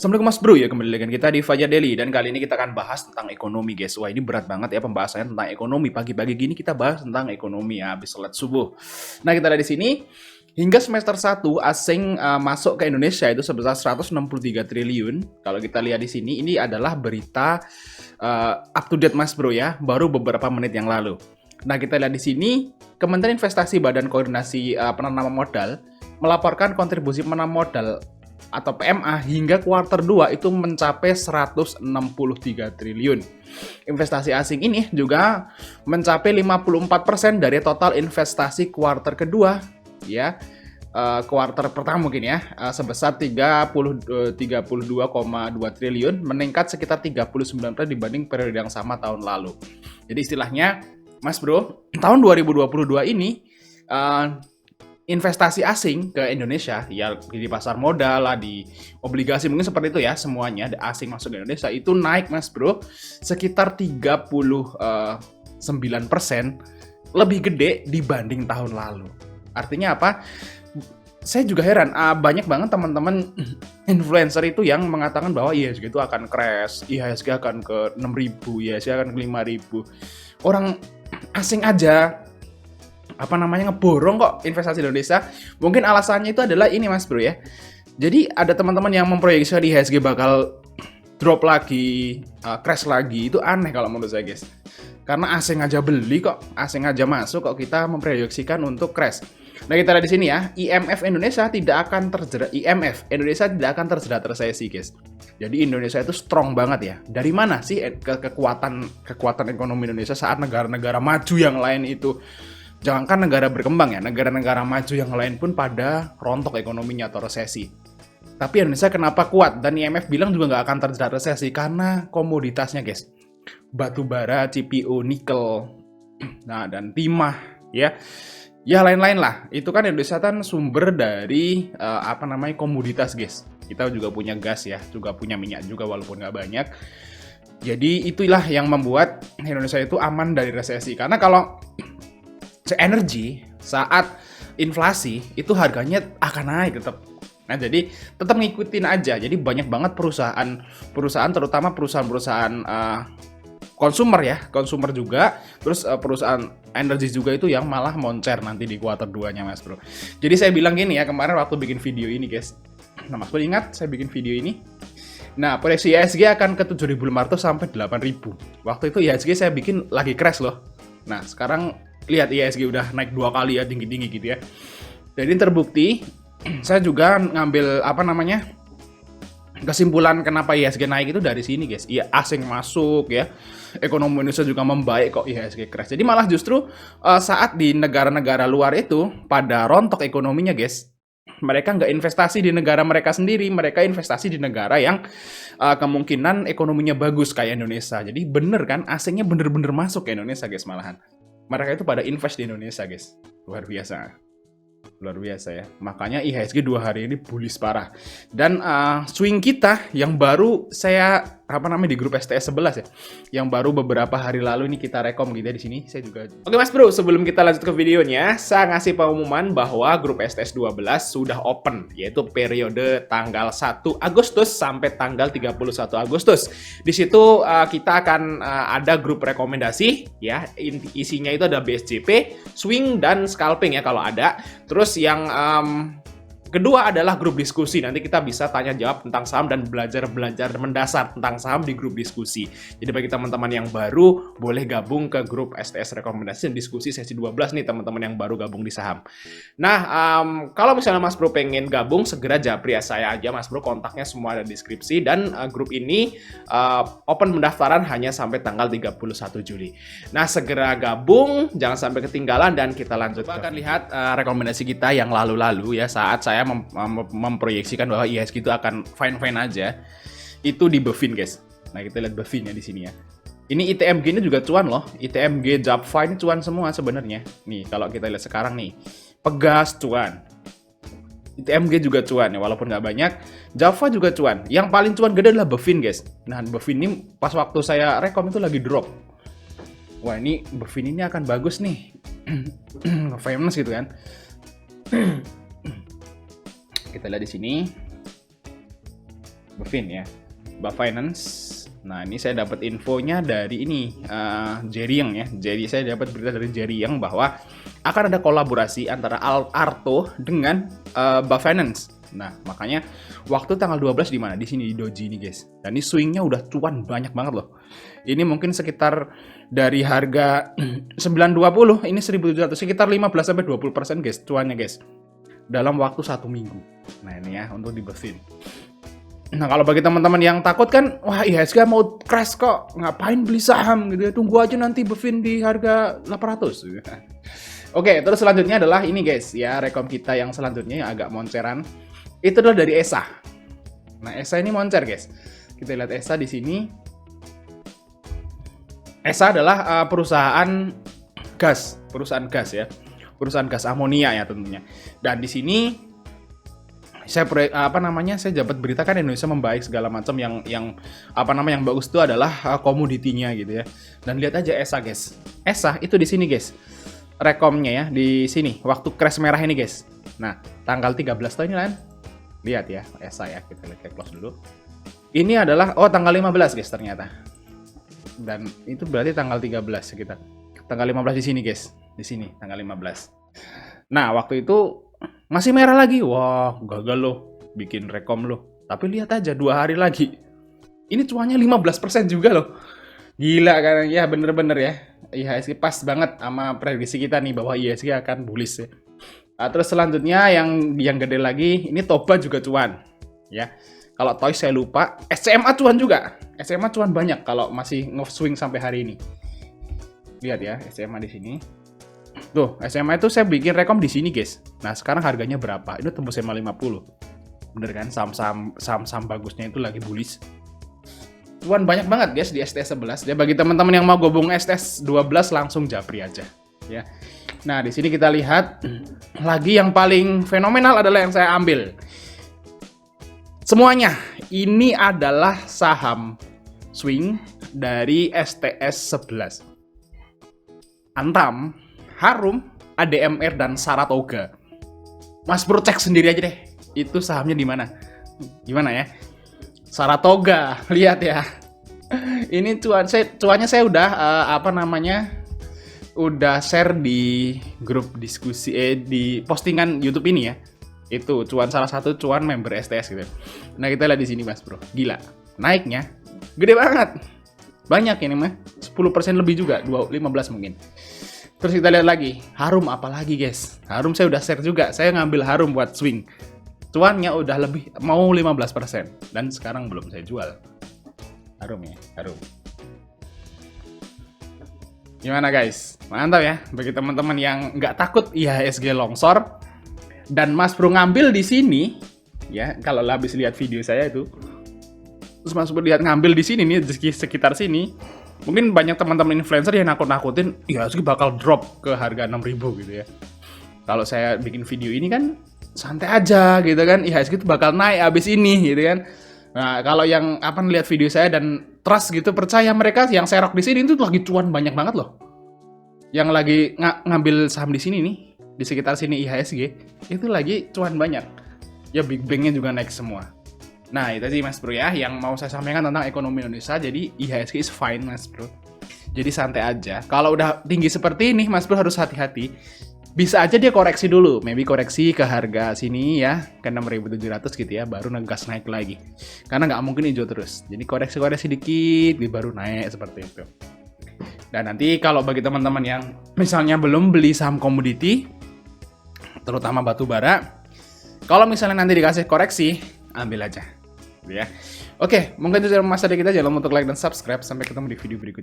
Assalamualaikum Mas Bro, ya kembali dengan kita di Fajar Daily, dan kali ini kita akan bahas tentang ekonomi guys. Wah, ini berat banget ya pembahasannya tentang ekonomi. Pagi-pagi gini kita bahas tentang ekonomi ya, habis sholat subuh. Nah, kita lihat di sini hingga semester 1 asing masuk ke Indonesia itu sebesar 163 triliun. Kalau kita lihat di sini, ini adalah berita up to date Mas Bro ya, baru beberapa menit yang lalu. Nah, kita lihat di sini Kementerian Investasi Badan Koordinasi Penanaman Modal melaporkan kontribusi penanaman modal atau PMA hingga kuartal 2 itu mencapai 163 triliun. Investasi asing ini juga mencapai 54% dari total investasi kuartal kedua ya. Kuartal pertama mungkin ya, sebesar 32,2 triliun, meningkat sekitar 39% dibanding periode yang sama tahun lalu. Jadi istilahnya Mas Bro, tahun 2022 ini investasi asing ke Indonesia, ya di pasar modal lah, di obligasi mungkin seperti itu ya, semuanya asing masuk ke Indonesia itu naik Mas Bro sekitar 39% lebih gede dibanding tahun lalu. Artinya apa? Saya juga heran, banyak banget teman-teman influencer itu yang mengatakan bahwa IHSG itu akan crash, IHSG akan ke 6.000, IHSG akan ke 5.000. Orang asing aja ngeborong kok investasi Indonesia. Mungkin alasannya itu adalah ini Mas Bro ya. Jadi ada teman-teman yang memproyeksikan IHSG bakal drop lagi, crash lagi. Itu aneh kalau menurut saya guys. Karena asing aja beli kok, asing aja masuk kok kita memproyeksikan untuk crash. Nah, kita lihat di sini ya, IMF Indonesia tidak akan terjerat resesi guys. Jadi Indonesia itu strong banget ya. Dari mana sih kekuatan ekonomi Indonesia saat negara-negara maju yang lain itu, jangankan negara berkembang ya, negara-negara maju yang lain pun pada rontok ekonominya atau resesi. Tapi Indonesia kenapa kuat? Dan IMF bilang juga nggak akan terjerat resesi karena komoditasnya guys. Batu bara, CPO, nikel, nah dan timah ya. Ya lain-lain lah. Itu kan Indonesia kan sumber dari komoditas guys. Kita juga punya gas ya, juga punya minyak juga walaupun nggak banyak. Jadi itulah yang membuat Indonesia itu aman dari resesi. Karena kalau energi saat inflasi itu harganya akan naik tetap. Nah, jadi tetap ngikutin aja. Jadi banyak banget perusahaan terutama perusahaan konsumer juga, terus perusahaan energi juga itu yang malah moncer nanti di kuartal 2-nya Mas Bro. Jadi saya bilang gini ya kemarin waktu bikin video ini guys. Nah, Mas Bro ingat saya bikin video ini? Nah, proyeksi IHSG akan ke 7.500 sampai 8.000. Waktu itu IHSG saya bikin lagi crash loh. Nah, sekarang lihat IHSG udah naik 2 kali ya, tinggi-tinggi gitu ya. Jadi terbukti, saya juga ngambil kesimpulan kenapa IHSG naik itu dari sini guys. Iya, asing masuk ya. Ekonomi Indonesia juga membaik kok IHSG crash. Jadi malah justru saat di negara-negara luar itu pada rontok ekonominya guys, mereka nggak investasi di negara mereka sendiri, mereka investasi di negara yang kemungkinan ekonominya bagus kayak Indonesia. Jadi bener kan, asingnya bener-bener masuk ke Indonesia guys malahan. Mereka itu pada invest di Indonesia guys. Luar biasa ya. Makanya IHSG 2 hari ini bullish parah. Dan swing kita yang baru saya di grup STS 11 ya, yang baru beberapa hari lalu ini kita rekom gitu ya di sini. Saya juga. Oke Mas Bro, sebelum kita lanjut ke videonya, saya ngasih pengumuman bahwa grup STS 12 sudah open, yaitu periode tanggal 1 Agustus sampai tanggal 31 Agustus. Di situ kita akan ada grup rekomendasi ya, isinya itu ada BSJP, swing dan scalping ya kalau ada. Terus yang kedua adalah grup diskusi. Nanti kita bisa tanya jawab tentang saham dan belajar mendasar tentang saham di grup diskusi. Jadi bagi teman-teman yang baru boleh gabung ke grup STS rekomendasi dan diskusi sesi 12 nih teman-teman yang baru gabung di saham. Nah, kalau misalnya Mas Bro pengen gabung, segera japri saya aja Mas Bro, kontaknya semua ada di deskripsi, dan grup ini open pendaftaran hanya sampai tanggal 31 Juli. Nah, segera gabung, jangan sampai ketinggalan, dan kita lanjut. Kita akan lihat rekomendasi kita yang lalu-lalu ya, saat saya memproyeksikan bahwa IHSG itu akan fine-fine aja, itu di buffin guys. Nah, kita lihat buffinnya di sini ya. Ini ITMG-nya juga cuan loh. ITMG, Japfa ini cuan semua sebenarnya. Nih, kalau kita lihat sekarang nih, Pegas cuan. ITMG juga cuan ya, walaupun nggak banyak. Japfa juga cuan. Yang paling cuan gede adalah buffin guys. Nah, buffin ini pas waktu saya rekom itu lagi drop. Wah, ini buffin ini akan bagus nih. Famous gitu kan. Kita lihat di sini. Bevin ya, Bafinance. Nah, ini saya dapat infonya dari ini, Jerry Yang ya. Jadi saya dapat berita dari Jerry Yang bahwa akan ada kolaborasi antara Arto dengan Bafinance. Nah, makanya waktu tanggal 12 di mana? Di sini, di Doji ini, guys. Dan ini swingnya udah cuan banyak banget loh. Ini mungkin sekitar dari harga 920, ini 1.700, sekitar 15-20% guys, cuannya guys. Dalam waktu 1 minggu. Nah, ini ya, untuk di Bevin. Nah, kalau bagi teman-teman yang takut kan, wah IHSG mau crash kok, ngapain beli saham gitu ya, tunggu aja nanti Bevin di harga 800. Oke, terus selanjutnya adalah ini guys, ya rekom kita yang selanjutnya yang agak monceran. Itu adalah dari ESA. Nah, ESA ini moncer guys. Kita lihat ESA di sini. ESA adalah perusahaan gas ya. Perusahaan gas amonia ya tentunya. Dan di sini saya dapat berita kan Indonesia membaik segala macam yang bagus itu adalah komoditinya gitu ya. Dan lihat aja ESA guys. ESA itu di sini guys. Rekomnya ya di sini waktu crash merah ini guys. Nah, tanggal 13 tahun ini kan. Lihat ya, ESA ya. Kita lihat close dulu. Ini adalah tanggal 15 guys ternyata. Dan itu berarti tanggal 13 sekitar. Tanggal 15 di sini guys. Di sini tanggal 15. Nah, waktu itu masih merah lagi. Wah, gagal loh bikin rekom loh. Tapi lihat aja 2 hari lagi. Ini cuannya 15% juga loh. Gila kan ya, bener-bener ya. IHSG pas banget sama prediksi kita nih bahwa IHSG akan bullish ya. Nah, terus selanjutnya yang gede lagi, ini Toba juga cuan ya. Kalau Toys saya lupa, SCMA cuan juga. SCMA cuan banyak kalau masih nge-swing sampai hari ini. Lihat ya, SCMA di sini. Tuh, SMA itu saya bikin rekom di sini, guys. Nah, sekarang harganya berapa? Ini tembus 50. Bener kan? Saham bagusnya itu lagi bullish. Cuan banyak banget, guys, di STS 11. Ya, bagi teman-teman yang mau gabung STS 12 langsung japri aja, ya. Nah, di sini kita lihat lagi yang paling fenomenal adalah yang saya ambil. Semuanya ini adalah saham swing dari STS 11. Antam, Harum, ADMR, dan Saratoga. Mas Bro cek sendiri aja deh. Itu sahamnya di mana? Gimana ya? Saratoga, lihat ya. Ini cuannya saya udah udah share di grup diskusi di postingan YouTube ini ya. Itu salah satu cuan member STS gitu. Nah, kita lihat di sini Mas Bro. Gila. Naiknya gede banget. Banyak ini mah. 10% lebih juga, 15 mungkin. Terus kita lihat lagi, Harum apalagi guys. Harum saya udah share juga. Saya ngambil Harum buat swing. Cuannya udah lebih mau 15% dan sekarang belum saya jual. Harum ya, Harum. Gimana guys? Mantap ya bagi teman-teman yang nggak takut IHSG longsor. Dan Mas Bro ngambil di sini, ya kalau habis lihat video saya itu, terus Mas Bro lihat ngambil di sini nih di sekitar sini, mungkin banyak teman-teman influencer yang nakut-nakutin, IHSG bakal drop ke harga 6.000 gitu ya. Kalau saya bikin video ini kan santai aja gitu kan, IHSG itu bakal naik abis ini gitu kan. Nah kalau yang lihat video saya dan trust gitu, percaya mereka yang serok di sini itu lagi cuan banyak banget loh. Yang lagi ngambil saham di sini nih, di sekitar sini IHSG itu lagi cuan banyak ya, big banknya juga naik semua. Nah itu sih Mas Bro ya yang mau saya sampaikan tentang ekonomi Indonesia. Jadi IHSG is fine Mas Bro, jadi santai aja. Kalau udah tinggi seperti ini Mas Bro harus hati-hati, bisa aja dia koreksi dulu, maybe koreksi ke harga sini ya, ke 6.700 gitu ya, baru ngegas naik lagi, karena nggak mungkin hijau terus. Jadi koreksi dikit baru naik seperti itu. Dan nanti kalau bagi teman-teman yang misalnya belum beli saham komoditi, terutama batu bara, kalau misalnya nanti dikasih koreksi, ambil aja, ya. Oke, mungkin itu dari Mas dari kita. Jangan lupa untuk like dan subscribe. Sampai ketemu di video berikutnya.